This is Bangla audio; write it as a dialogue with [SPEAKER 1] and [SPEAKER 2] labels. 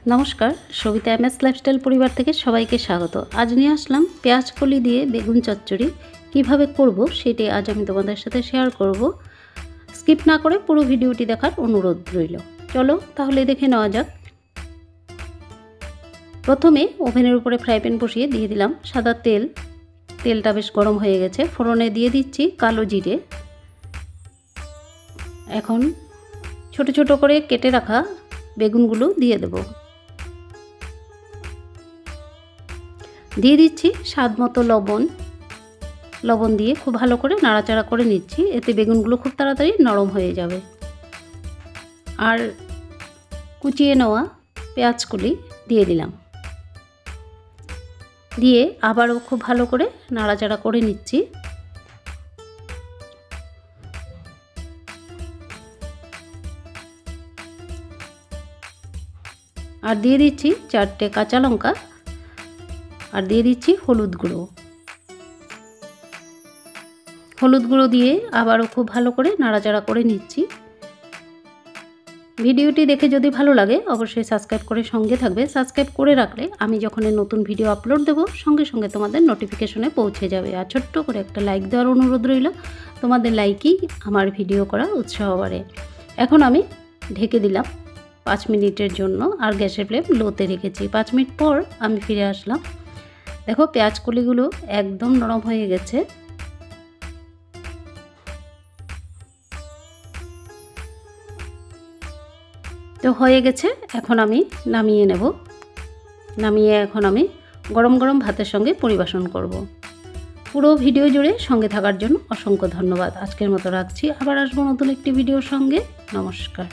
[SPEAKER 1] नमस्कार Sabita.M.S.lifestyle परिवार থেকে সবাইকে স্বাগত। আজ নিয়ে আসলাম পেঁয়াজ কলি দিয়ে বেগুন চচ্চড়ি কিভাবে করব সেটা আজ আমি তোমাদের সাথে শেয়ার করব। স্কিপ না করে পুরো ভিডিওটি দেখার অনুরোধ রইল। চলো তাহলে দেখে নেওয়া যাক। প্রথমে ওভেনের উপরে ফ্রাই প্যান বসিয়ে দিয়ে দিলাম সাদা তেল। তেলটা বেশ গরম হয়ে গেছে। ফোড়নে দিয়ে দিচ্ছি কালো জিরে। এখন ছোট ছোট করে কেটে রাখা বেগুনগুলো দিয়ে দেব। দিয়ে দিচ্ছি স্বাদ মতো লবণ দিয়ে খুব ভালো করে নাড়াচাড়া করে নিচ্ছি, এতে বেগুনগুলো খুব তাড়াতাড়ি নরম হয়ে যাবে। আর কুচিয়ে নেওয়া পেঁয়াজকলি দিয়ে দিলাম, দিয়ে আবারও খুব ভালো করে নাড়াচাড়া করে নিচ্ছি। আর দিয়ে দিচ্ছি 4টে কাঁচা লঙ্কা, আর দিয়ে দিচ্ছি হলুদ গুঁড়ো দিয়ে আবারও খুব ভালো করে নাড়াচাড়া করে নিচ্ছি। ভিডিওটি দেখে যদি ভালো লাগে অবশ্যই সাবস্ক্রাইব করে সঙ্গে থাকবে। সাবস্ক্রাইব করে রাখলে আমি যখন নতুন ভিডিও আপলোড দেব সঙ্গে সঙ্গে তোমাদের নোটিফিকেশনে পৌঁছে যাবে। আর ছোট্ট করে একটা লাইক দেওয়ার অনুরোধ রইল, তোমাদের লাইকই আমার ভিডিও করা উৎসাহ বাড়ে। এখন আমি ঢেকে দিলাম 5 মিনিটের জন্য, আর গ্যাসের ফ্লেম লোতে রেখেছি। 5 মিনিট পর আমি ফিরে আসলাম। দেখো পেঁয়াজ কলিগুলো একদম নরম হয়ে গেছে। তো হয়ে গেছে, এখন আমি নামিয়ে নেব। নামিয়ে এখন আমি গরম গরম ভাতের সঙ্গে পরিবেশন করব। পুরো ভিডিও জুড়ে সঙ্গে থাকার জন্য অসংখ্য ধন্যবাদ। আজকের মতো রাখছি, আবার আসবো নতুন একটি ভিডিওর সঙ্গে। নমস্কার।